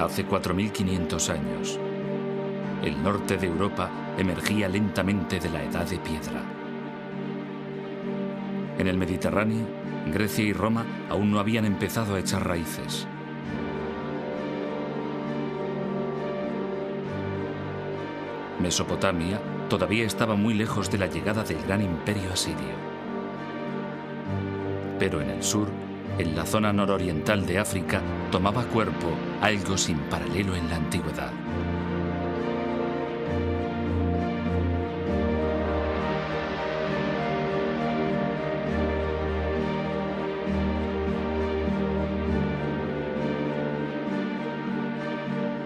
Hace 4500 años, el norte de Europa emergía lentamente de la Edad de Piedra. En el Mediterráneo, Grecia y Roma aún no habían empezado a echar raíces. Mesopotamia todavía estaba muy lejos de la llegada del gran imperio asirio. Pero en el sur, en la zona nororiental de África, tomaba cuerpo algo sin paralelo en la antigüedad.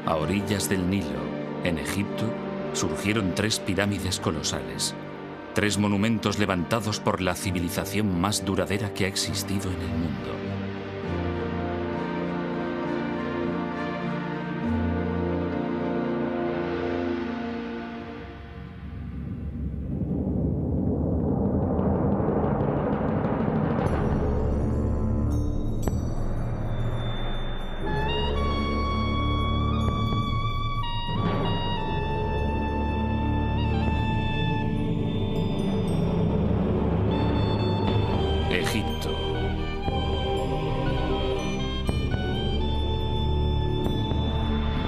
A orillas del Nilo, en Egipto, surgieron 3 pirámides colosales, 3 monumentos levantados por la civilización más duradera que ha existido en el mundo. Egipto.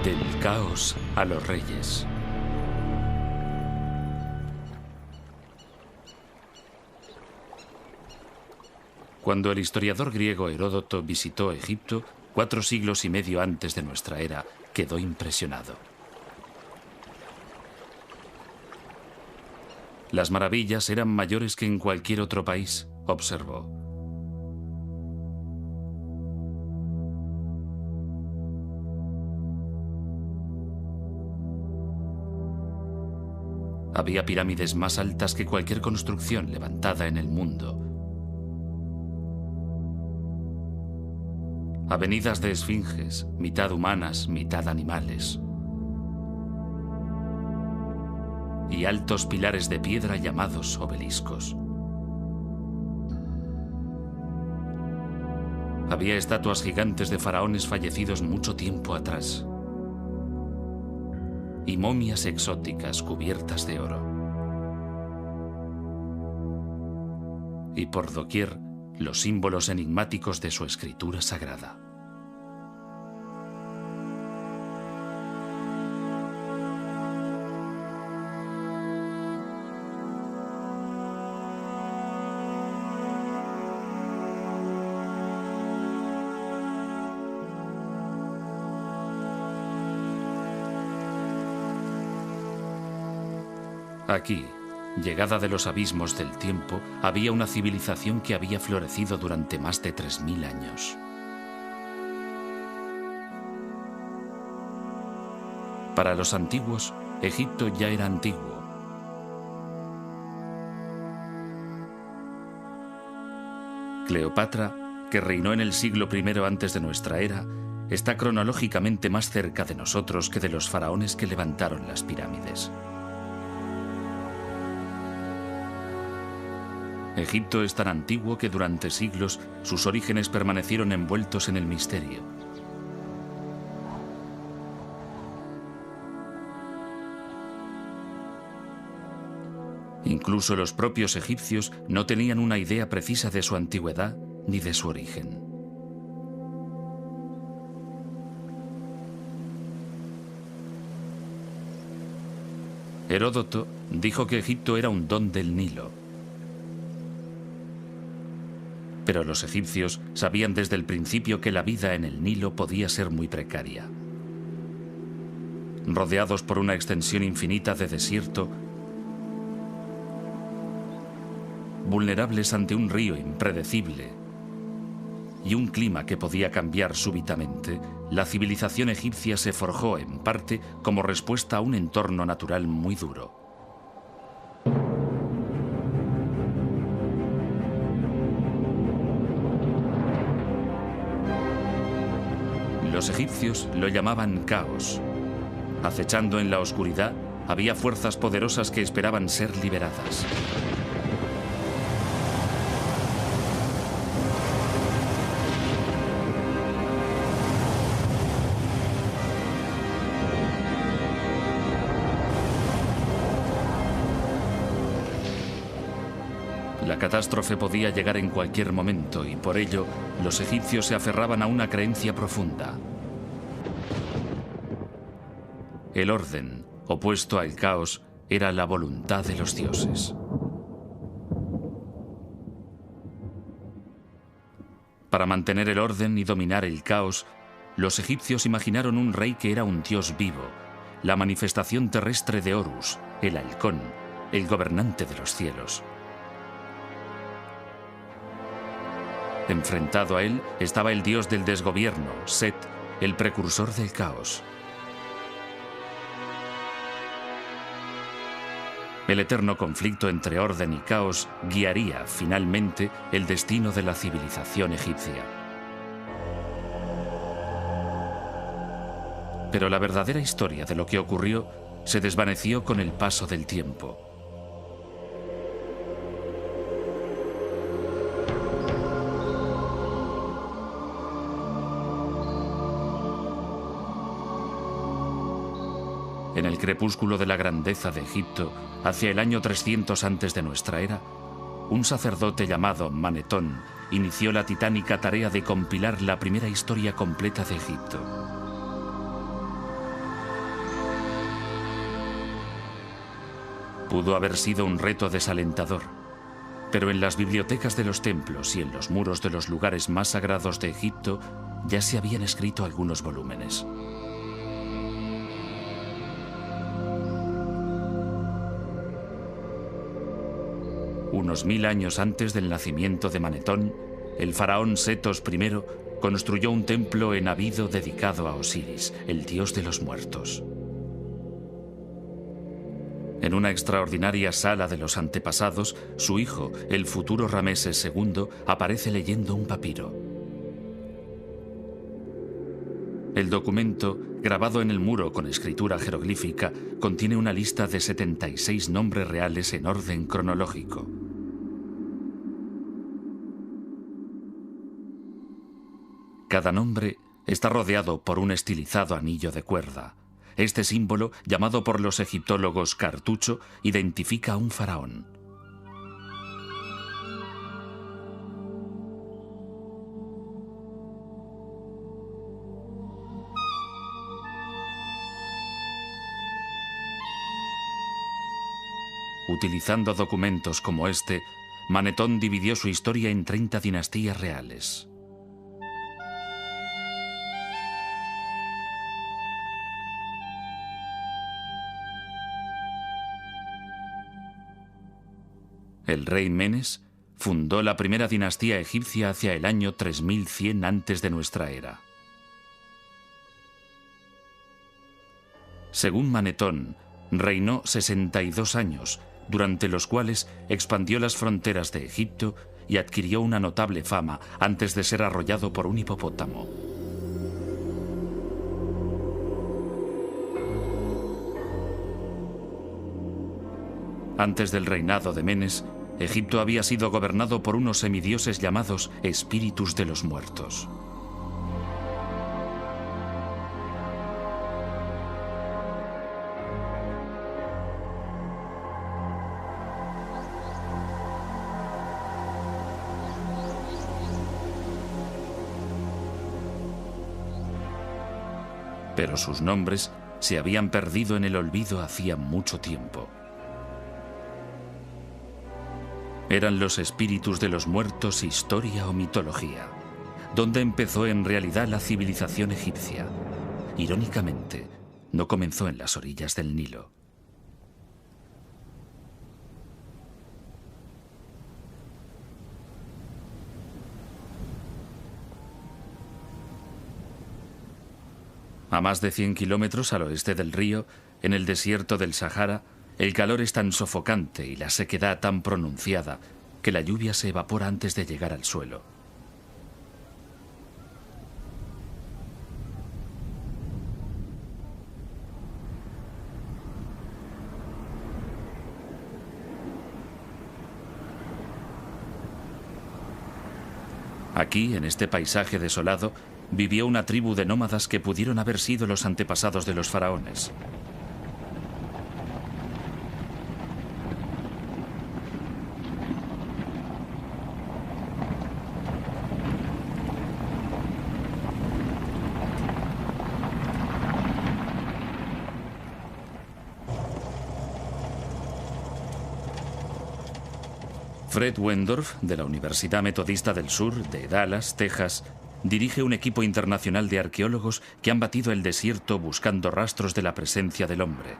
Del caos a los reyes. Cuando el historiador griego Heródoto visitó Egipto, 4 siglos y medio antes de nuestra era, quedó impresionado. Las maravillas eran mayores que en cualquier otro país, observó. Había pirámides más altas que cualquier construcción levantada en el mundo. Avenidas de esfinges, mitad humanas, mitad animales. Y altos pilares de piedra llamados obeliscos. Había estatuas gigantes de faraones fallecidos mucho tiempo atrás. Y momias exóticas cubiertas de oro. Y por doquier, los símbolos enigmáticos de su escritura sagrada. Aquí, llegada de los abismos del tiempo, había una civilización que había florecido durante más de 3000 años. Para los antiguos, Egipto ya era antiguo. Cleopatra, que reinó en el siglo I antes de nuestra era, está cronológicamente más cerca de nosotros que de los faraones que levantaron las pirámides. Egipto es tan antiguo que durante siglos sus orígenes permanecieron envueltos en el misterio. Incluso los propios egipcios no tenían una idea precisa de su antigüedad ni de su origen. Heródoto dijo que Egipto era un don del Nilo. Pero los egipcios sabían desde el principio que la vida en el Nilo podía ser muy precaria. Rodeados por una extensión infinita de desierto, vulnerables ante un río impredecible y un clima que podía cambiar súbitamente, la civilización egipcia se forjó en parte como respuesta a un entorno natural muy duro. Los egipcios lo llamaban caos. Acechando en la oscuridad, había fuerzas poderosas que esperaban ser liberadas. La catástrofe podía llegar en cualquier momento y por ello los egipcios se aferraban a una creencia profunda. El orden, opuesto al caos, era la voluntad de los dioses. Para mantener el orden y dominar el caos, los egipcios imaginaron un rey que era un dios vivo, la manifestación terrestre de Horus, el halcón, el gobernante de los cielos. Enfrentado a él estaba el dios del desgobierno, Set, el precursor del caos. El eterno conflicto entre orden y caos guiaría, finalmente, el destino de la civilización egipcia. Pero la verdadera historia de lo que ocurrió se desvaneció con el paso del tiempo. En el crepúsculo de la grandeza de Egipto, hacia el año 300 antes de nuestra era, un sacerdote llamado Manetón inició la titánica tarea de compilar la primera historia completa de Egipto. Pudo haber sido un reto desalentador, pero en las bibliotecas de los templos y en los muros de los lugares más sagrados de Egipto ya se habían escrito algunos volúmenes. Unos 1000 años antes del nacimiento de Manetón, el faraón Setos I construyó un templo en Abido dedicado a Osiris, el dios de los muertos. En una extraordinaria sala de los antepasados, su hijo, el futuro Rameses II, aparece leyendo un papiro. El documento, grabado en el muro con escritura jeroglífica, contiene una lista de 76 nombres reales en orden cronológico. Cada nombre está rodeado por un estilizado anillo de cuerda. Este símbolo, llamado por los egiptólogos cartucho, identifica a un faraón. Utilizando documentos como este, Manetón dividió su historia en 30 dinastías reales. El rey Menes fundó la primera dinastía egipcia hacia el año 3100 antes de nuestra era. Según Manetón, reinó 62 años, durante los cuales expandió las fronteras de Egipto y adquirió una notable fama antes de ser arrollado por un hipopótamo. Antes del reinado de Menes, Egipto había sido gobernado por unos semidioses llamados espíritus de los muertos. Pero sus nombres se habían perdido en el olvido hacía mucho tiempo. ¿Eran los espíritus de los muertos historia o mitología? ¿Dónde empezó en realidad la civilización egipcia? Irónicamente, no comenzó en las orillas del Nilo. A más de 100 kilómetros al oeste del río, en el desierto del Sahara, el calor es tan sofocante y la sequedad tan pronunciada que la lluvia se evapora antes de llegar al suelo. Aquí, en este paisaje desolado, vivió una tribu de nómadas que pudieron haber sido los antepasados de los faraones. Fred Wendorf, de la Universidad Metodista del Sur, de Dallas, Texas, dirige un equipo internacional de arqueólogos que han batido el desierto buscando rastros de la presencia del hombre.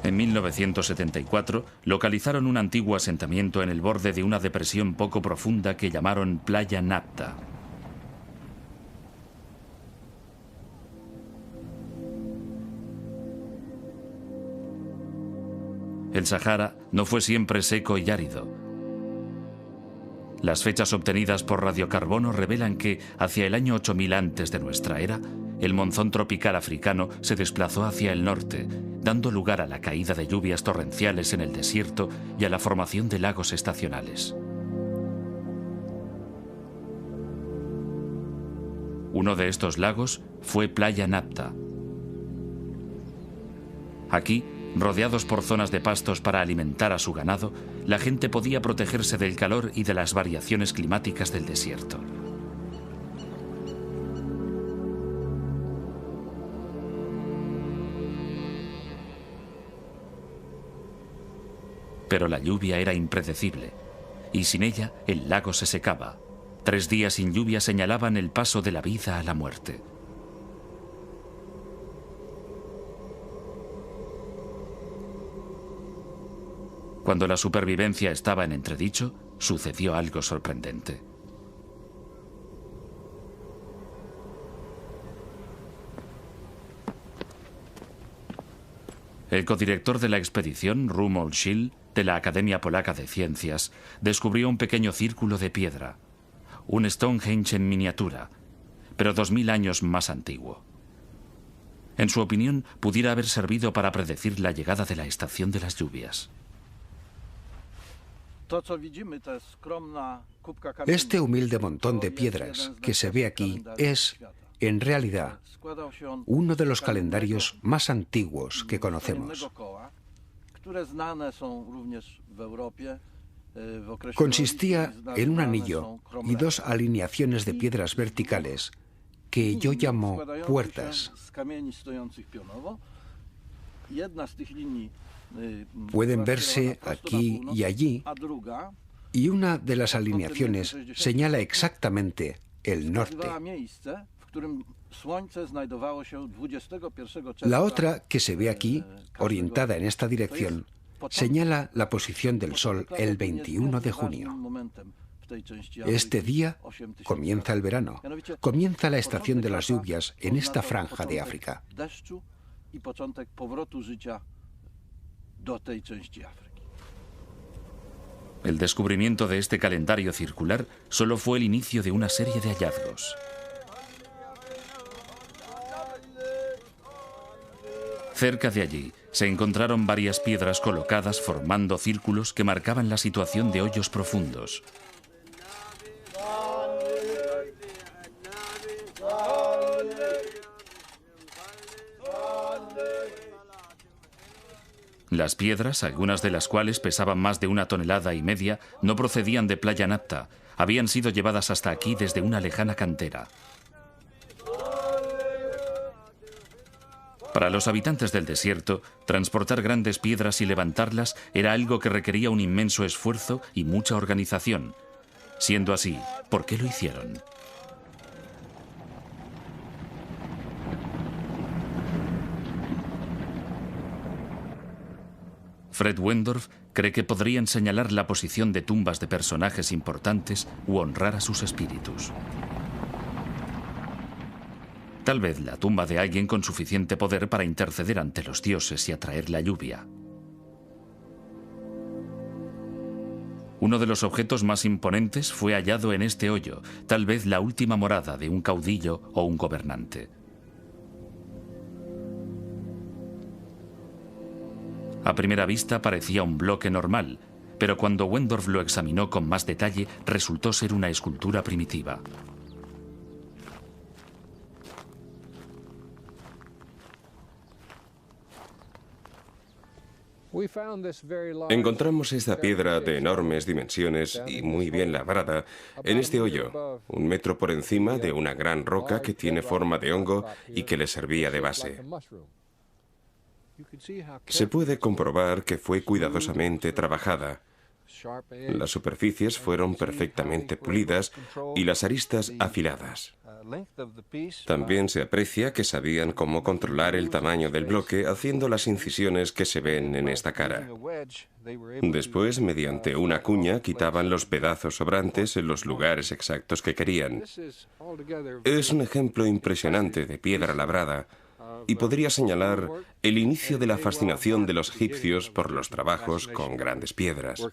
En 1974 localizaron un antiguo asentamiento en el borde de una depresión poco profunda que llamaron Playa Napta. El Sahara no fue siempre seco y árido. Las fechas obtenidas por radiocarbono revelan que, hacia el año 8000 antes de nuestra era, el monzón tropical africano se desplazó hacia el norte, dando lugar a la caída de lluvias torrenciales en el desierto y a la formación de lagos estacionales. Uno de estos lagos fue Playa Napta. Aquí, rodeados por zonas de pastos para alimentar a su ganado, la gente podía protegerse del calor y de las variaciones climáticas del desierto. Pero la lluvia era impredecible, y sin ella el lago se secaba. 3 días sin lluvia señalaban el paso de la vida a la muerte. Cuando la supervivencia estaba en entredicho, sucedió algo sorprendente. El codirector de la expedición, Romuald Schill, de la Academia Polaca de Ciencias, descubrió un pequeño círculo de piedra, un Stonehenge en miniatura, pero 2000 años más antiguo. En su opinión, pudiera haber servido para predecir la llegada de la estación de las lluvias. Este humilde montón de piedras que se ve aquí es, en realidad, uno de los calendarios más antiguos que conocemos. Consistía en un anillo y 2 alineaciones de piedras verticales que yo llamo puertas. Pueden verse aquí y allí, y una de las alineaciones señala exactamente el norte. La otra, que se ve aquí, orientada en esta dirección, señala la posición del Sol el 21 de junio. Este día comienza el verano, comienza la estación de las lluvias en esta franja de África. El descubrimiento de este calendario circular solo fue el inicio de una serie de hallazgos. Cerca de allí se encontraron varias piedras colocadas formando círculos que marcaban la situación de hoyos profundos. Las piedras, algunas de las cuales pesaban más de 1,5 toneladas, no procedían de Playa Napta, habían sido llevadas hasta aquí desde una lejana cantera. Para los habitantes del desierto, transportar grandes piedras y levantarlas era algo que requería un inmenso esfuerzo y mucha organización. Siendo así, ¿por qué lo hicieron? Fred Wendorf cree que podrían señalar la posición de tumbas de personajes importantes u honrar a sus espíritus. Tal vez la tumba de alguien con suficiente poder para interceder ante los dioses y atraer la lluvia. Uno de los objetos más imponentes fue hallado en este hoyo, tal vez la última morada de un caudillo o un gobernante. A primera vista parecía un bloque normal, pero cuando Wendorf lo examinó con más detalle, resultó ser una escultura primitiva. Encontramos esta piedra de enormes dimensiones y muy bien labrada en este hoyo, 1 metro por encima de una gran roca que tiene forma de hongo y que le servía de base. Se puede comprobar que fue cuidadosamente trabajada. Las superficies fueron perfectamente pulidas y las aristas afiladas. También se aprecia que sabían cómo controlar el tamaño del bloque haciendo las incisiones que se ven en esta cara. Después, mediante una cuña, quitaban los pedazos sobrantes en los lugares exactos que querían. Es un ejemplo impresionante de piedra labrada y podría señalar el inicio de la fascinación de los egipcios por los trabajos con grandes piedras.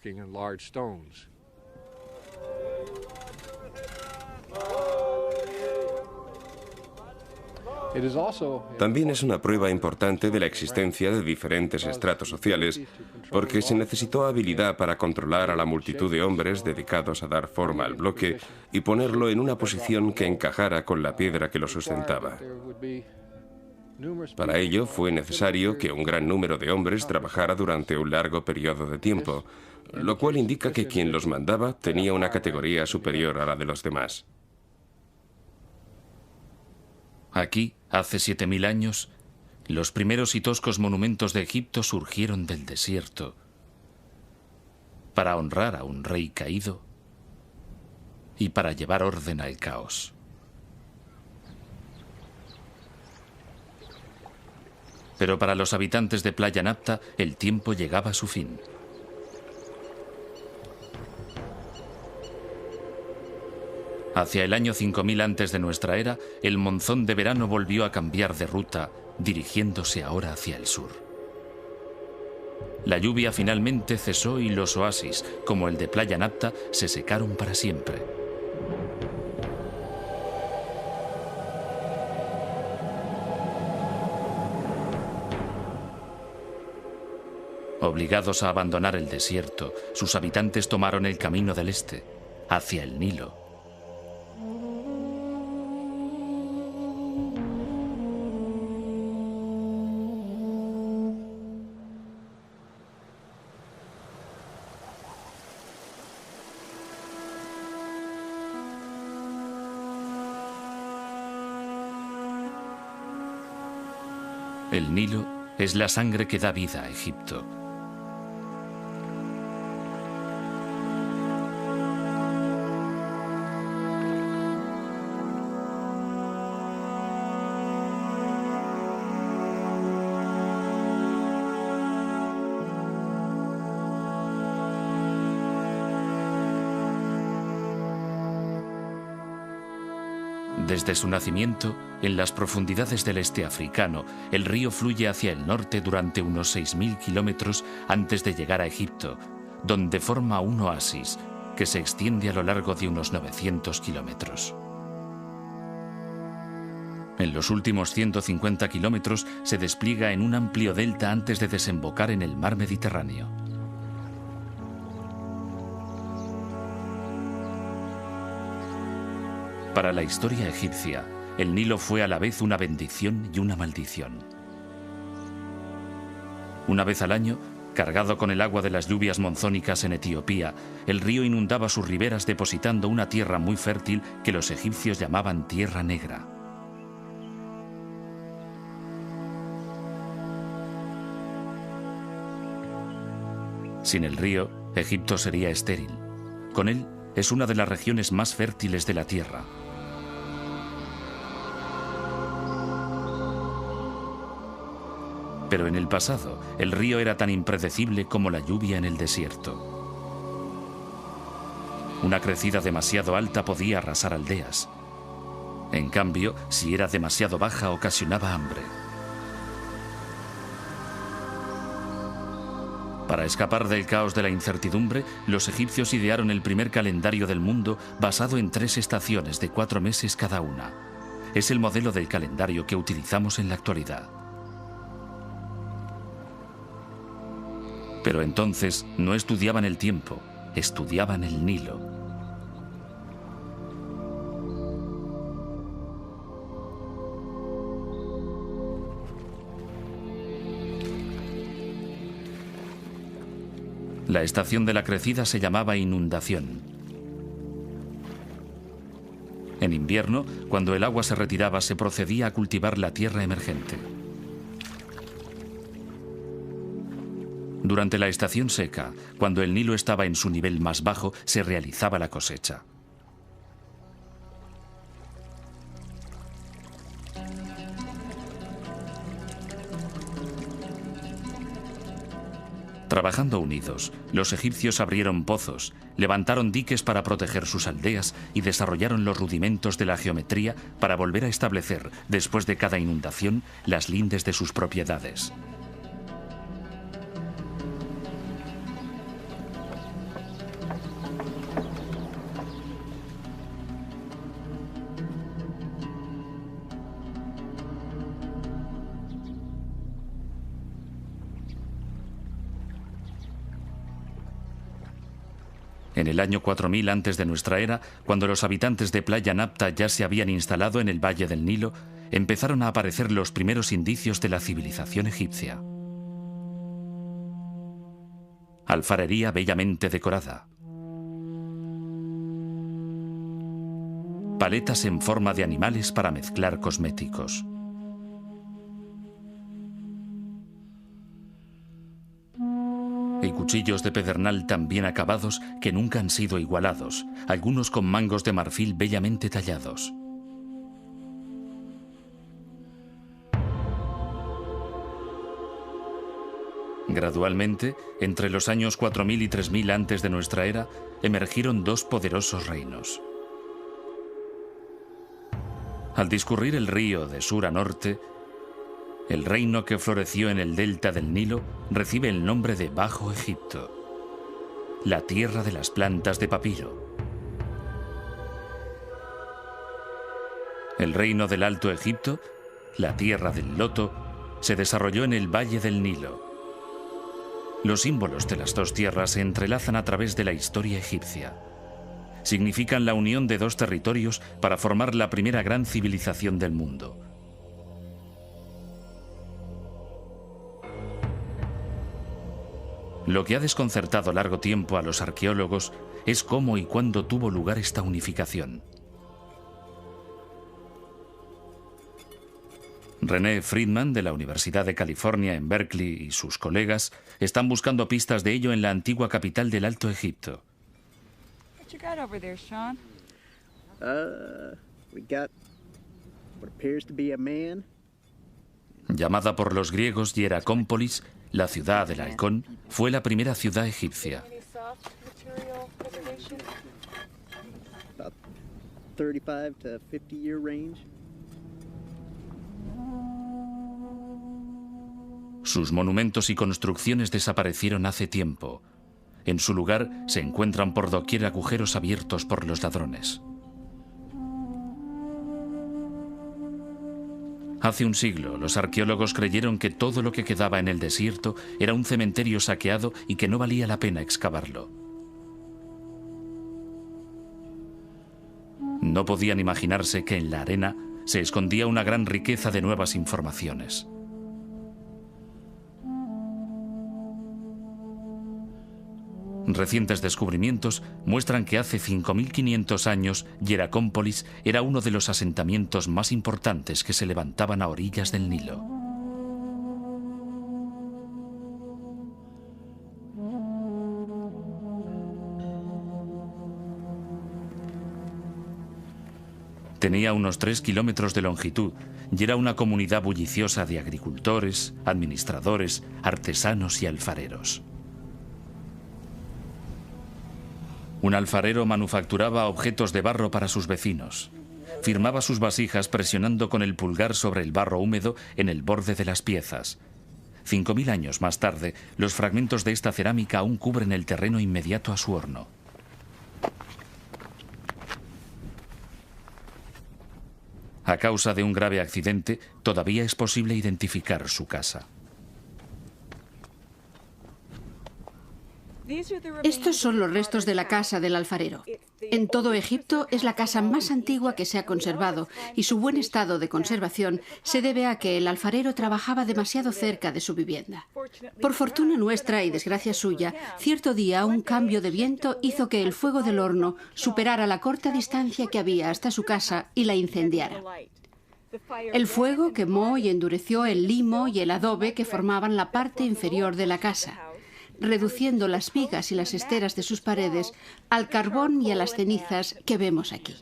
También es una prueba importante de la existencia de diferentes estratos sociales, porque se necesitó habilidad para controlar a la multitud de hombres dedicados a dar forma al bloque y ponerlo en una posición que encajara con la piedra que lo sustentaba. Para ello fue necesario que un gran número de hombres trabajara durante un largo periodo de tiempo, lo cual indica que quien los mandaba tenía una categoría superior a la de los demás. Aquí, hace 7000 años, los primeros y toscos monumentos de Egipto surgieron del desierto para honrar a un rey caído y para llevar orden al caos. Pero para los habitantes de Playa Napta, el tiempo llegaba a su fin. Hacia el año 5000 antes de nuestra era, el monzón de verano volvió a cambiar de ruta, dirigiéndose ahora hacia el sur. La lluvia finalmente cesó y los oasis, como el de Playa Napta, se secaron para siempre. Obligados a abandonar el desierto, sus habitantes tomaron el camino del este, hacia el Nilo. El Nilo es la sangre que da vida a Egipto. Desde su nacimiento, en las profundidades del este africano, el río fluye hacia el norte durante unos 6000 kilómetros antes de llegar a Egipto, donde forma un oasis que se extiende a lo largo de unos 900 kilómetros. En los últimos 150 kilómetros se despliega en un amplio delta antes de desembocar en el mar Mediterráneo. Para la historia egipcia, el Nilo fue a la vez una bendición y una maldición. Una vez al año, cargado con el agua de las lluvias monzónicas en Etiopía, el río inundaba sus riberas depositando una tierra muy fértil que los egipcios llamaban Tierra Negra. Sin el río, Egipto sería estéril. Con él, es una de las regiones más fértiles de la tierra. Pero en el pasado, el río era tan impredecible como la lluvia en el desierto. Una crecida demasiado alta podía arrasar aldeas. En cambio, si era demasiado baja, ocasionaba hambre. Para escapar del caos de la incertidumbre, los egipcios idearon el primer calendario del mundo basado en 3 estaciones de 4 meses cada una. Es el modelo del calendario que utilizamos en la actualidad. Pero entonces no estudiaban el tiempo, estudiaban el Nilo. La estación de la crecida se llamaba inundación. En invierno, cuando el agua se retiraba, se procedía a cultivar la tierra emergente. Durante la estación seca, cuando el Nilo estaba en su nivel más bajo, se realizaba la cosecha. Trabajando unidos, los egipcios abrieron pozos, levantaron diques para proteger sus aldeas y desarrollaron los rudimentos de la geometría para volver a establecer, después de cada inundación, las lindes de sus propiedades. En el año 4000 antes de nuestra era, cuando los habitantes de Playa Napta ya se habían instalado en el valle del Nilo, empezaron a aparecer los primeros indicios de la civilización egipcia. Alfarería bellamente decorada. Paletas en forma de animales para mezclar cosméticos. Y cuchillos de pedernal tan bien acabados que nunca han sido igualados, algunos con mangos de marfil bellamente tallados. Gradualmente, entre los años 4000 y 3000 antes de nuestra era, emergieron dos poderosos reinos. Al discurrir el río de sur a norte, el reino que floreció en el delta del Nilo recibe el nombre de Bajo Egipto, la tierra de las plantas de papiro. El reino del Alto Egipto, la tierra del loto, se desarrolló en el valle del Nilo. Los símbolos de las dos tierras se entrelazan a través de la historia egipcia. Significan la unión de dos territorios para formar la primera gran civilización del mundo. Lo que ha desconcertado largo tiempo a los arqueólogos es cómo y cuándo tuvo lugar esta unificación. René Friedman, de la Universidad de California en Berkeley, y sus colegas están buscando pistas de ello en la antigua capital del Alto Egipto. Llamada por los griegos Hieracómpolis, la ciudad del halcón, fue la primera ciudad egipcia. Sus monumentos y construcciones desaparecieron hace tiempo. En su lugar se encuentran por doquier agujeros abiertos por los ladrones. Hace un siglo, los arqueólogos creyeron que todo lo que quedaba en el desierto era un cementerio saqueado y que no valía la pena excavarlo. No podían imaginarse que en la arena se escondía una gran riqueza de nuevas informaciones. Recientes descubrimientos muestran que hace 5500 años Hieracómpolis era uno de los asentamientos más importantes que se levantaban a orillas del Nilo. Tenía unos 3 kilómetros de longitud y era una comunidad bulliciosa de agricultores, administradores, artesanos y alfareros. Un alfarero manufacturaba objetos de barro para sus vecinos. Firmaba sus vasijas presionando con el pulgar sobre el barro húmedo en el borde de las piezas. 5000 años más tarde, los fragmentos de esta cerámica aún cubren el terreno inmediato a su horno. A causa de un grave accidente, todavía es posible identificar su casa. Estos son los restos de la casa del alfarero. En todo Egipto es la casa más antigua que se ha conservado y su buen estado de conservación se debe a que el alfarero trabajaba demasiado cerca de su vivienda. Por fortuna nuestra y desgracia suya, cierto día un cambio de viento hizo que el fuego del horno superara la corta distancia que había hasta su casa y la incendiara. El fuego quemó y endureció el limo y el adobe que formaban la parte inferior de la casa. reduciendo las vigas y las esteras de sus paredes al carbón y a las cenizas que vemos aquí.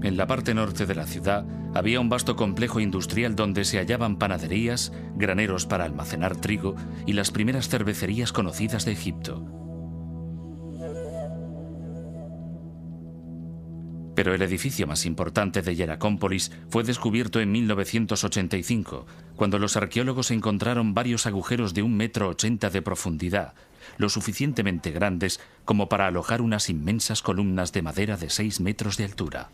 En la parte norte de la ciudad había un vasto complejo industrial donde se hallaban panaderías, graneros para almacenar trigo y las primeras cervecerías conocidas de Egipto. Pero el edificio más importante de Hieracómpolis fue descubierto en 1985, cuando los arqueólogos encontraron varios agujeros de 1,80 m de profundidad, lo suficientemente grandes como para alojar unas inmensas columnas de madera de 6 metros de altura.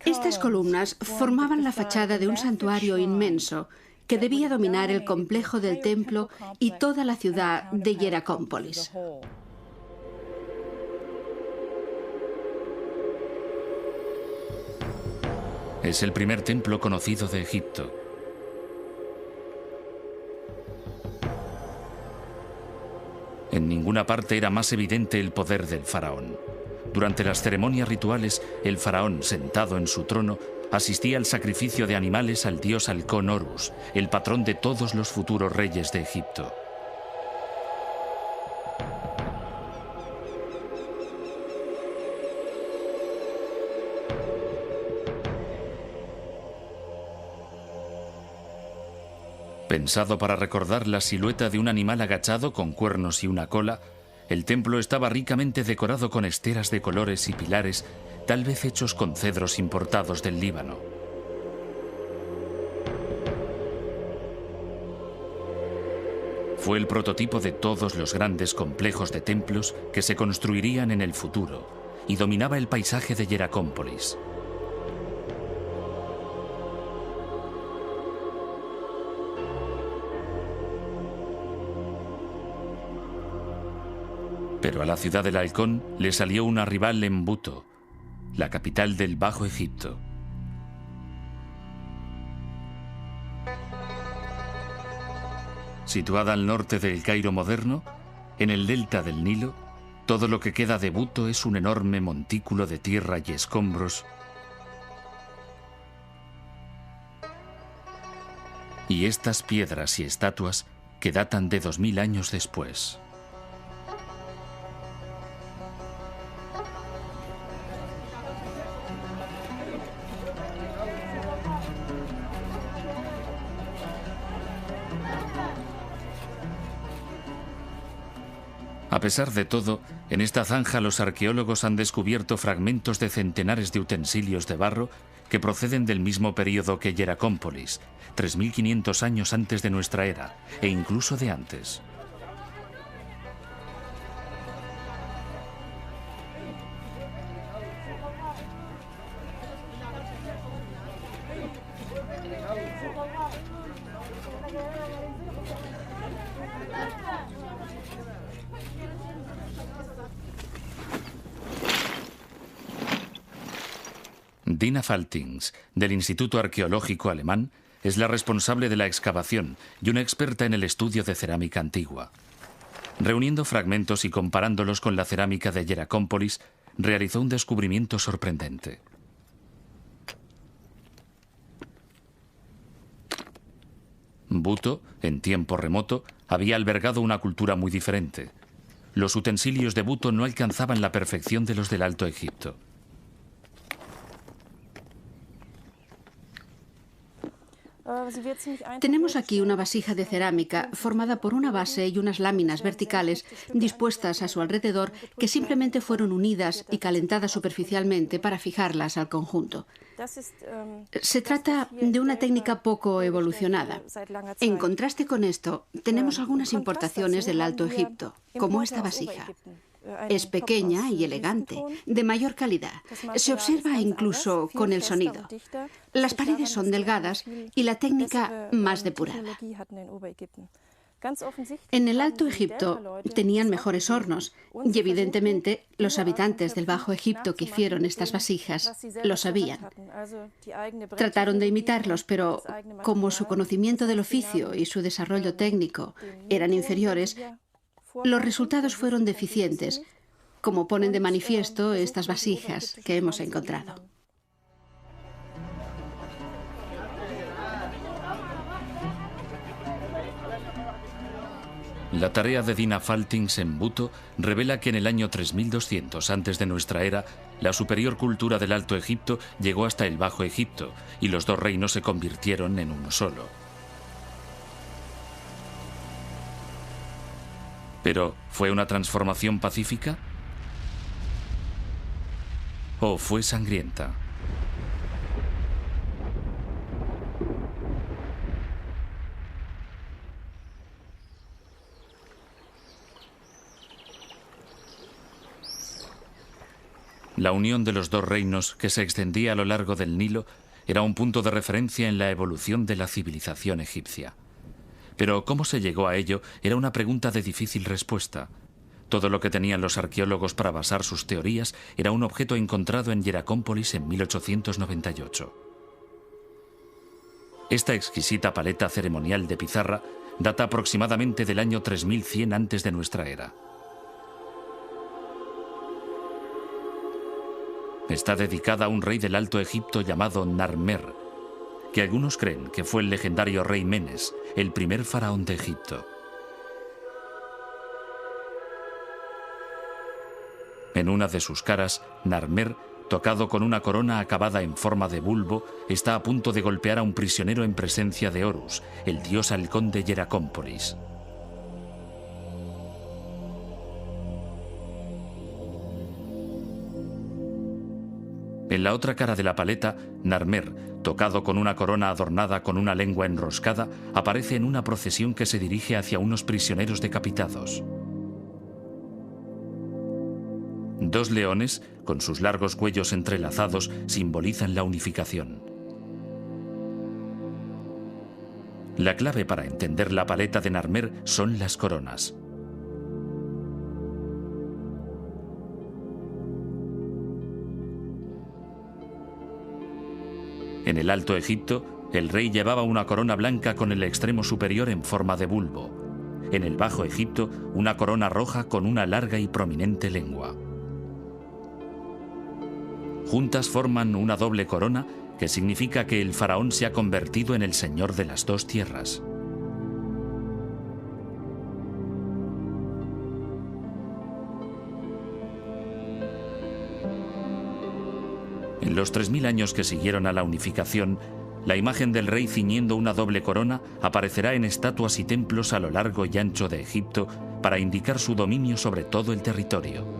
Estas columnas formaban la fachada de un santuario inmenso que debía dominar el complejo del templo y toda la ciudad de Hieracómpolis. Es el primer templo conocido de Egipto. En ninguna parte era más evidente el poder del faraón. Durante las ceremonias rituales, el faraón, sentado en su trono, asistía al sacrificio de animales al dios halcón Horus, el patrón de todos los futuros reyes de Egipto. Pensado para recordar la silueta de un animal agachado con cuernos y una cola, el templo estaba ricamente decorado con esteras de colores y pilares, tal vez hechos con cedros importados del Líbano. Fue el prototipo de todos los grandes complejos de templos que se construirían en el futuro y dominaba el paisaje de Hieracómpolis. Pero a la ciudad del halcón le salió una rival en Buto, la capital del Bajo Egipto. Situada al norte del Cairo moderno, en el delta del Nilo, todo lo que queda de Buto es un enorme montículo de tierra y escombros. Y estas piedras y estatuas que datan de 2000 años después. A pesar de todo, en esta zanja los arqueólogos han descubierto fragmentos de centenares de utensilios de barro que proceden del mismo período que Hieracómpolis, 3500 años antes de nuestra era, e incluso de antes. Dina Faltings, del Instituto Arqueológico Alemán, es la responsable de la excavación y una experta en el estudio de cerámica antigua. Reuniendo fragmentos y comparándolos con la cerámica de Hieracómpolis, realizó un descubrimiento sorprendente. Buto, en tiempo remoto, había albergado una cultura muy diferente. Los utensilios de Buto no alcanzaban la perfección de los del Alto Egipto. Tenemos aquí una vasija de cerámica formada por una base y unas láminas verticales dispuestas a su alrededor que simplemente fueron unidas y calentadas superficialmente para fijarlas al conjunto. Se trata de una técnica poco evolucionada. En contraste con esto, tenemos algunas importaciones del Alto Egipto, como esta vasija. Es pequeña y elegante, de mayor calidad. Se observa incluso con el sonido. Las paredes son delgadas y la técnica más depurada. En el Alto Egipto tenían mejores hornos y evidentemente los habitantes del Bajo Egipto que hicieron estas vasijas lo sabían. Trataron de imitarlos, pero como su conocimiento del oficio y su desarrollo técnico eran inferiores, Los resultados fueron deficientes, como ponen de manifiesto estas vasijas que hemos encontrado. La tarea de Dina Faltings en Buto revela que en el año 3200 antes de nuestra era, la superior cultura del Alto Egipto llegó hasta el Bajo Egipto y los dos reinos se convirtieron en uno solo. ¿Pero fue una transformación pacífica? ¿O fue sangrienta? La unión de los dos reinos, que se extendía a lo largo del Nilo, era un punto de referencia en la evolución de la civilización egipcia. Pero cómo se llegó a ello era una pregunta de difícil respuesta. Todo lo que tenían los arqueólogos para basar sus teorías era un objeto encontrado en Hieracómpolis en 1898. Esta exquisita paleta ceremonial de pizarra data aproximadamente del año 3100 antes de nuestra era. Está dedicada a un rey del Alto Egipto llamado Narmer, que algunos creen que fue el legendario rey Menes, el primer faraón de Egipto. En una de sus caras, Narmer, tocado con una corona acabada en forma de bulbo, está a punto de golpear a un prisionero en presencia de Horus, el dios halcón de Hieracómpolis. En la otra cara de la paleta, Narmer, tocado con una corona adornada con una lengua enroscada, aparece en una procesión que se dirige hacia unos prisioneros decapitados. Dos leones, con sus largos cuellos entrelazados, simbolizan la unificación. La clave para entender la paleta de Narmer son las coronas. En el Alto Egipto, el rey llevaba una corona blanca con el extremo superior en forma de bulbo. En el Bajo Egipto, una corona roja con una larga y prominente lengua. Juntas forman una doble corona que significa que el faraón se ha convertido en el señor de las dos tierras. En los 3000 años que siguieron a la unificación, la imagen del rey ciñendo una doble corona aparecerá en estatuas y templos a lo largo y ancho de Egipto para indicar su dominio sobre todo el territorio.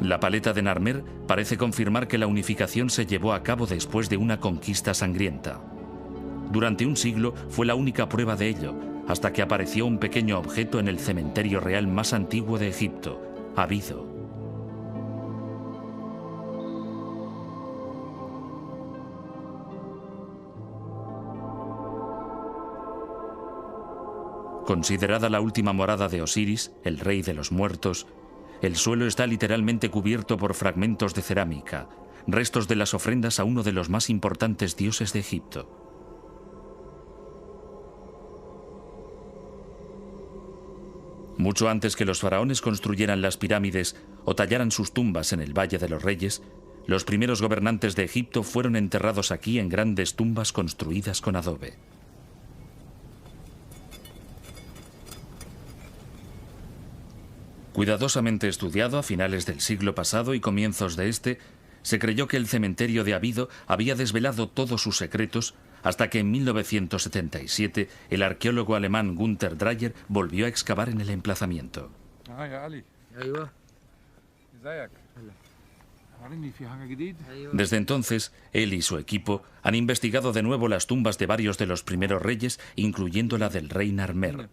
La paleta de Narmer parece confirmar que la unificación se llevó a cabo después de una conquista sangrienta. Durante un siglo fue la única prueba de ello, hasta que apareció un pequeño objeto en el cementerio real más antiguo de Egipto, Abido. Considerada la última morada de Osiris, el rey de los muertos, el suelo está literalmente cubierto por fragmentos de cerámica, restos de las ofrendas a uno de los más importantes dioses de Egipto. Mucho antes que los faraones construyeran las pirámides o tallaran sus tumbas en el Valle de los Reyes, los primeros gobernantes de Egipto fueron enterrados aquí en grandes tumbas construidas con adobe. Cuidadosamente estudiado a finales del siglo pasado y comienzos de este, se creyó que el cementerio de Abido había desvelado todos sus secretos hasta que en 1977 el arqueólogo alemán Günther Dreyer volvió a excavar en el emplazamiento. Desde entonces, él y su equipo han investigado de nuevo las tumbas de varios de los primeros reyes, incluyendo la del rey Narmer.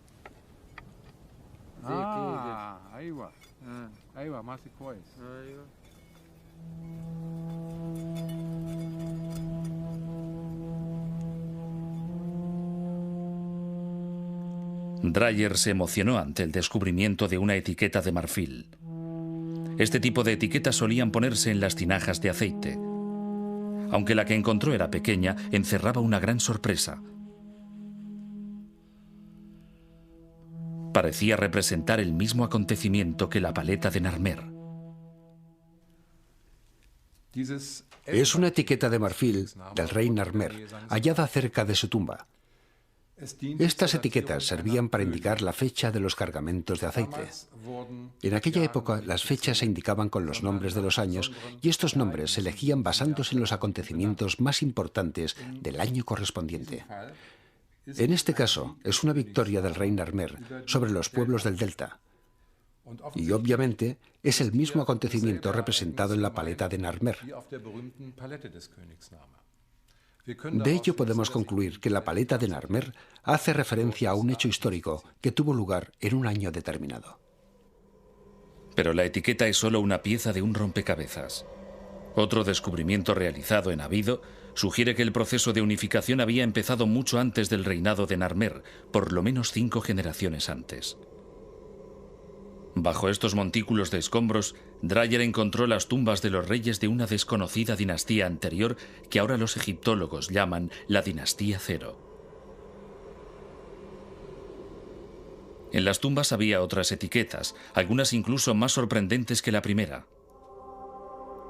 Dreyer se emocionó ante el descubrimiento de una etiqueta de marfil. este tipo de etiquetas solían ponerse en las tinajas de aceite. Aunque la que encontró era pequeña, encerraba una gran sorpresa. Parecía representar el mismo acontecimiento que la paleta de Narmer. Es una etiqueta de marfil del rey Narmer, hallada cerca de su tumba. Estas etiquetas servían para indicar la fecha de los cargamentos de aceite. En aquella época, las fechas se indicaban con los nombres de los años y estos nombres se elegían basándose en los acontecimientos más importantes del año correspondiente. En este caso, es una victoria del rey Narmer sobre los pueblos del delta. Y obviamente, es el mismo acontecimiento representado en la paleta de Narmer. De ello podemos concluir que la paleta de Narmer hace referencia a un hecho histórico que tuvo lugar en un año determinado. Pero la etiqueta es solo una pieza de un rompecabezas. Otro descubrimiento realizado en Abido sugiere que el proceso de unificación había empezado mucho antes del reinado de Narmer, por lo menos 5 generaciones antes. Bajo estos montículos de escombros, Dreyer encontró las tumbas de los reyes de una desconocida dinastía anterior que ahora los egiptólogos llaman la dinastía Cero. En las tumbas había otras etiquetas, algunas incluso más sorprendentes que la primera.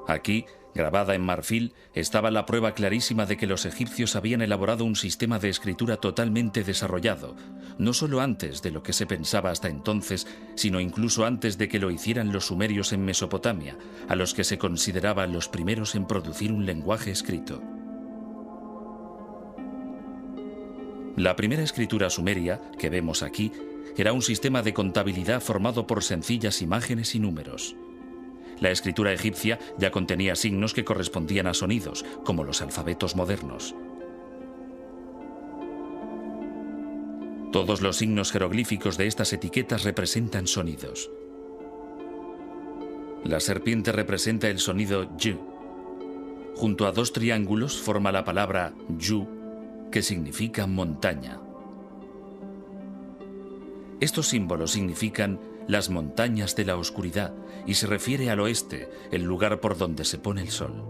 Aquí, grabada en marfil, estaba la prueba clarísima de que los egipcios habían elaborado un sistema de escritura totalmente desarrollado, no solo antes de lo que se pensaba hasta entonces, sino incluso antes de que lo hicieran los sumerios en Mesopotamia, a los que se consideraban los primeros en producir un lenguaje escrito. La primera escritura sumeria, que vemos aquí, era un sistema de contabilidad formado por sencillas imágenes y números. La escritura egipcia ya contenía signos que correspondían a sonidos, como los alfabetos modernos. Todos los signos jeroglíficos de estas etiquetas representan sonidos. La serpiente representa el sonido Y. Junto a 2 triángulos forma la palabra Yu, que significa montaña. Estos símbolos significan las montañas de la oscuridad y se refiere al oeste, el lugar por donde se pone el sol.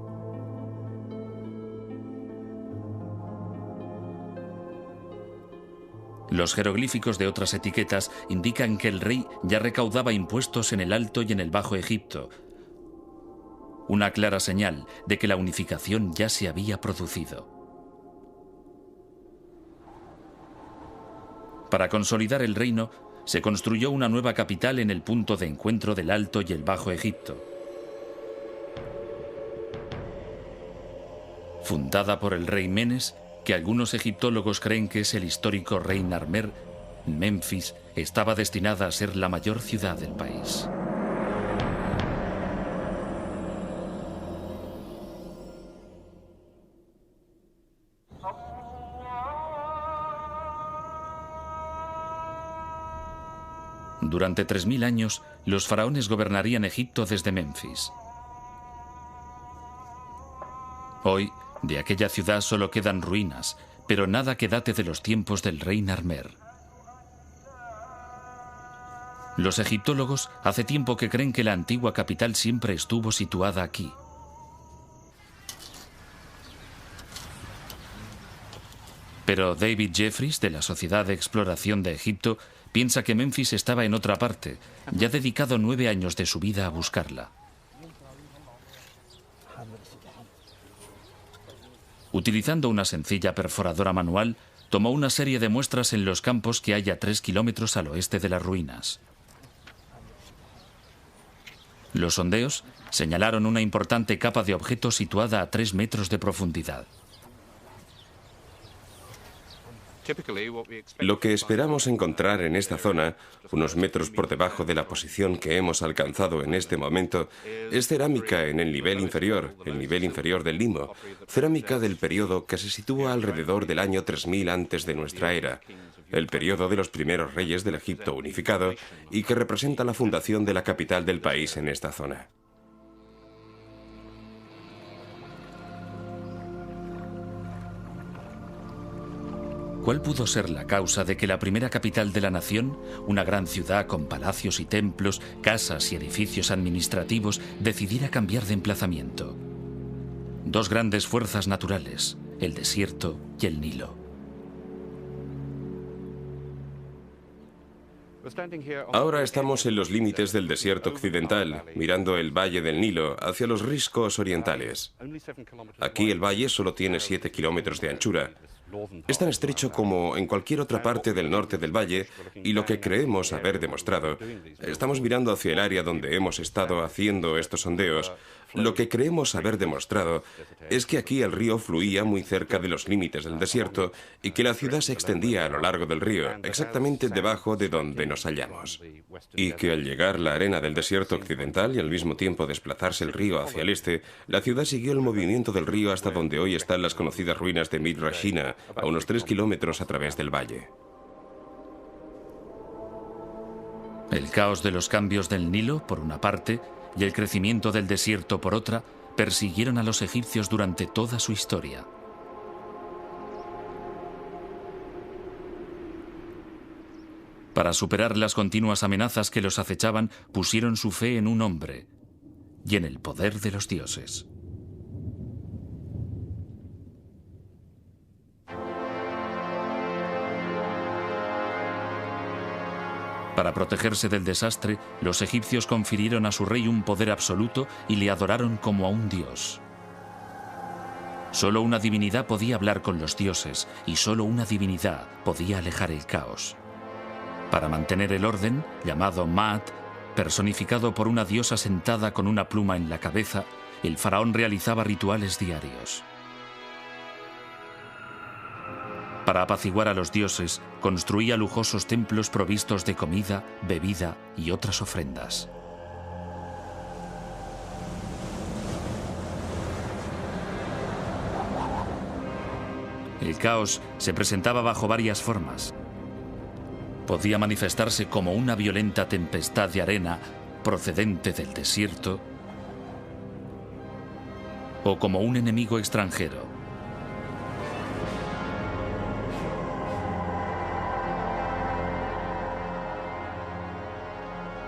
Los jeroglíficos de otras etiquetas indican que el rey ya recaudaba impuestos en el Alto y en el Bajo Egipto, una clara señal de que la unificación ya se había producido. Para consolidar el reino, se construyó una nueva capital en el punto de encuentro del Alto y el Bajo Egipto. Fundada por el rey Menes, que algunos egiptólogos creen que es el histórico rey Narmer, Memphis estaba destinada a ser la mayor ciudad del país. Durante 3000 años, los faraones gobernarían Egipto desde Memphis. Hoy, de aquella ciudad solo quedan ruinas, pero nada que date de los tiempos del rey Narmer. Los egiptólogos hace tiempo que creen que la antigua capital siempre estuvo situada aquí. Pero David Jeffries, de la Sociedad de Exploración de Egipto, piensa que Memphis estaba en otra parte y ha dedicado 9 años de su vida a buscarla. Utilizando una sencilla perforadora manual, tomó una serie de muestras en los campos que hay a 3 kilómetros al oeste de las ruinas. Los sondeos señalaron una importante capa de objetos situada a 3 metros de profundidad. Lo que esperamos encontrar en esta zona, unos metros por debajo de la posición que hemos alcanzado en este momento, es cerámica en el nivel inferior del limo, cerámica del periodo que se sitúa alrededor del año 3000 antes de nuestra era, el periodo de los primeros reyes del Egipto unificado y que representa la fundación de la capital del país en esta zona. ¿Cuál pudo ser la causa de que la primera capital de la nación, una gran ciudad con palacios y templos, casas y edificios administrativos, decidiera cambiar de emplazamiento? Dos grandes fuerzas naturales, el desierto y el Nilo. Ahora estamos en los límites del desierto occidental, mirando el valle del Nilo hacia los riscos orientales. Aquí el valle solo tiene 7 kilómetros de anchura. Es tan estrecho como en cualquier otra parte del norte del valle, y lo que creemos haber demostrado, estamos mirando hacia el área donde hemos estado haciendo estos sondeos, lo que creemos haber demostrado es que aquí el río fluía muy cerca de los límites del desierto y que la ciudad se extendía a lo largo del río, exactamente debajo de donde nos hallamos. Y que al llegar la arena del desierto occidental y al mismo tiempo desplazarse el río hacia el este, la ciudad siguió el movimiento del río hasta donde hoy están las conocidas ruinas de Midrashina, a unos 3 kilómetros a través del valle. El caos de los cambios del Nilo, por una parte, y el crecimiento del desierto, por otra, persiguieron a los egipcios durante toda su historia. Para superar las continuas amenazas que los acechaban, pusieron su fe en un hombre y en el poder de los dioses. Para protegerse del desastre, los egipcios confirieron a su rey un poder absoluto y le adoraron como a un dios. Solo una divinidad podía hablar con los dioses y solo una divinidad podía alejar el caos. Para mantener el orden, llamado Maat, personificado por una diosa sentada con una pluma en la cabeza, el faraón realizaba rituales diarios. Para apaciguar a los dioses, construía lujosos templos provistos de comida, bebida y otras ofrendas. El caos se presentaba bajo varias formas. Podía manifestarse como una violenta tempestad de arena procedente del desierto o como un enemigo extranjero.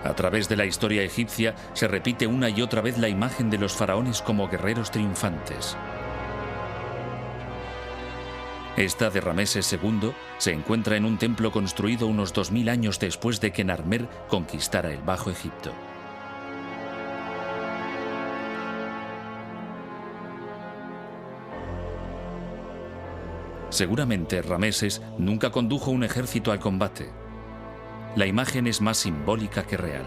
A través de la historia egipcia se repite una y otra vez la imagen de los faraones como guerreros triunfantes. Esta de Rameses II se encuentra en un templo construido unos 2000 años después de que Narmer conquistara el Bajo Egipto. Seguramente Rameses nunca condujo un ejército al combate. La imagen es más simbólica que real.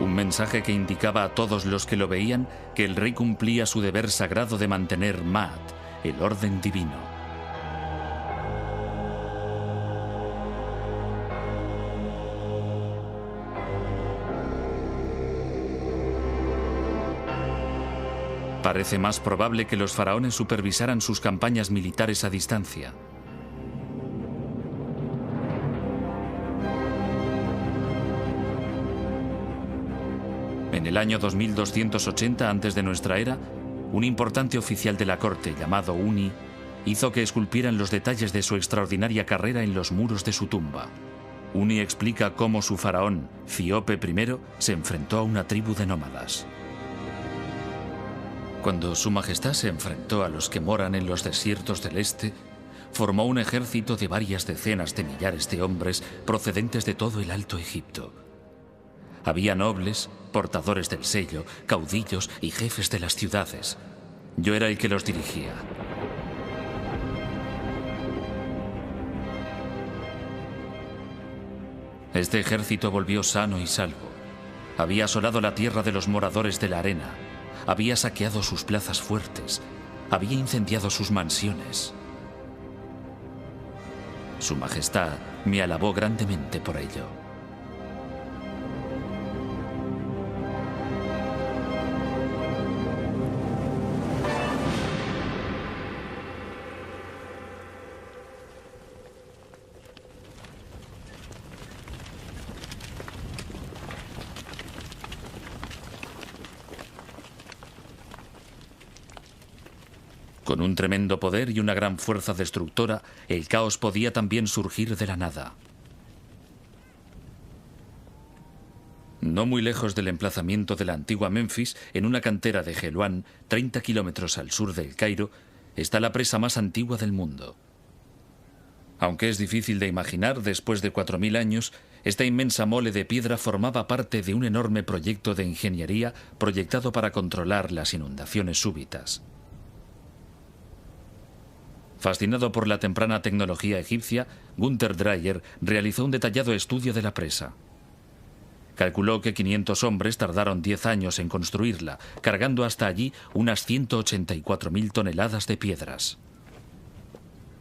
Un mensaje que indicaba a todos los que lo veían que el rey cumplía su deber sagrado de mantener Maat, el orden divino. Parece más probable que los faraones supervisaran sus campañas militares a distancia. En el año 2280 a.C., un importante oficial de la corte llamado Uni hizo que esculpieran los detalles de su extraordinaria carrera en los muros de su tumba. Uni explica cómo su faraón, Cíope I, se enfrentó a una tribu de nómadas. Cuando su majestad se enfrentó a los que moran en los desiertos del este, formó un ejército de varias decenas de millares de hombres procedentes de todo el Alto Egipto. Había nobles, portadores del sello, caudillos y jefes de las ciudades. Yo era el que los dirigía. Este ejército volvió sano y salvo. Había asolado la tierra de los moradores de la arena. Había saqueado sus plazas fuertes. Había incendiado sus mansiones. Su Majestad me alabó grandemente por ello. Con un tremendo poder y una gran fuerza destructora, el caos podía también surgir de la nada. No muy lejos del emplazamiento de la antigua Memphis, en una cantera de Helouan, 30 kilómetros al sur del Cairo, está la presa más antigua del mundo. Aunque es difícil de imaginar, después de 4000 años, esta inmensa mole de piedra formaba parte de un enorme proyecto de ingeniería proyectado para controlar las inundaciones súbitas. Fascinado por la temprana tecnología egipcia, Gunther Dreyer realizó un detallado estudio de la presa. Calculó que 500 hombres tardaron 10 años en construirla, cargando hasta allí unas 184.000 toneladas de piedras.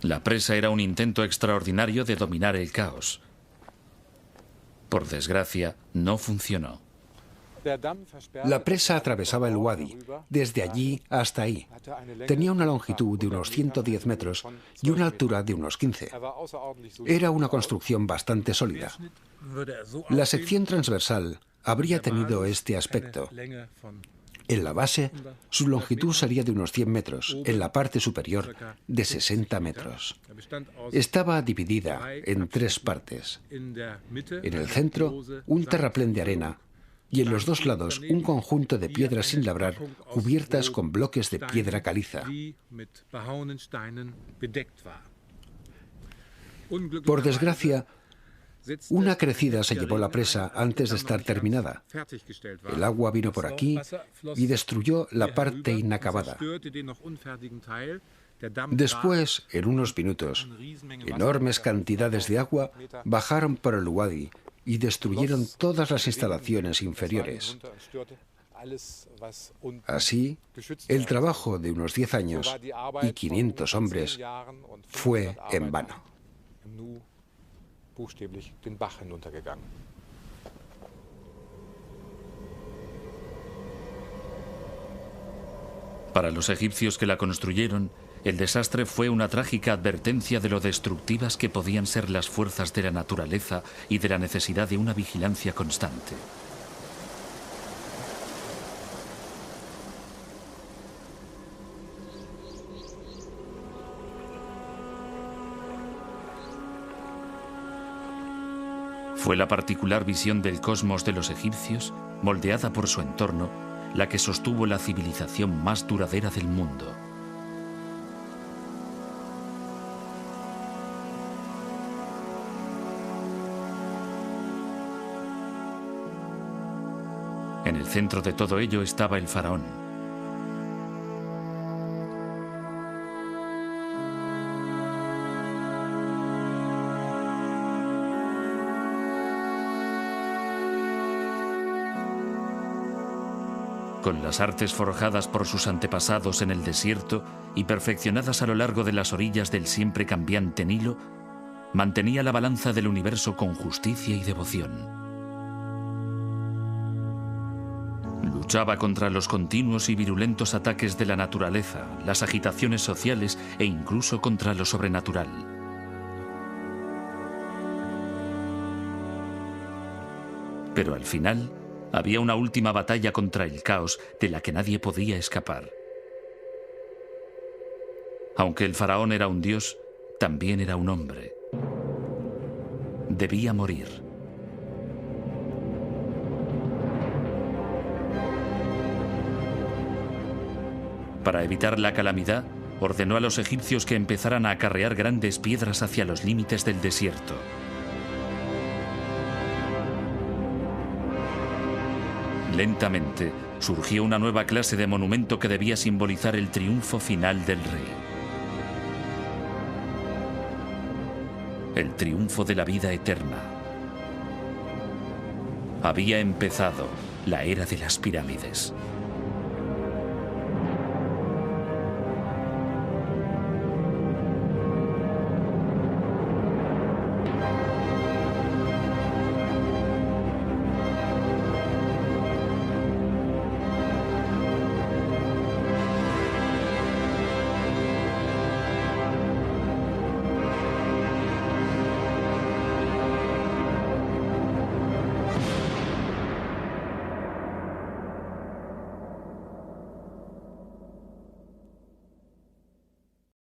La presa era un intento extraordinario de dominar el caos. Por desgracia, no funcionó. La presa atravesaba el Wadi, desde allí hasta ahí. Tenía una longitud de unos 110 metros y una altura de unos 15. Era una construcción bastante sólida. La sección transversal habría tenido este aspecto. En la base, su longitud sería de unos 100 metros, en la parte superior de 60 metros. Estaba dividida en 3 partes. En el centro, un terraplén de arena, y en los 2 lados un conjunto de piedras sin labrar cubiertas con bloques de piedra caliza. Por desgracia, una crecida se llevó la presa antes de estar terminada. El agua vino por aquí y destruyó la parte inacabada. Después, en unos minutos, enormes cantidades de agua bajaron por el Wadi y destruyeron todas las instalaciones inferiores. Así, el trabajo de unos 10 años y 500 hombres fue en vano. Para los egipcios que la construyeron, el desastre fue una trágica advertencia de lo destructivas que podían ser las fuerzas de la naturaleza y de la necesidad de una vigilancia constante. Fue la particular visión del cosmos de los egipcios, moldeada por su entorno, la que sostuvo la civilización más duradera del mundo. En el centro de todo ello estaba el faraón. Con las artes forjadas por sus antepasados en el desierto y perfeccionadas a lo largo de las orillas del siempre cambiante Nilo, mantenía la balanza del universo con justicia y devoción. Luchaba contra los continuos y virulentos ataques de la naturaleza, las agitaciones sociales e incluso contra lo sobrenatural. Pero al final, había una última batalla contra el caos de la que nadie podía escapar. Aunque el faraón era un dios, también era un hombre. Debía morir. Para evitar la calamidad, ordenó a los egipcios que empezaran a acarrear grandes piedras hacia los límites del desierto. Lentamente, surgió una nueva clase de monumento que debía simbolizar el triunfo final del rey. El triunfo de la vida eterna. Había empezado la era de las pirámides.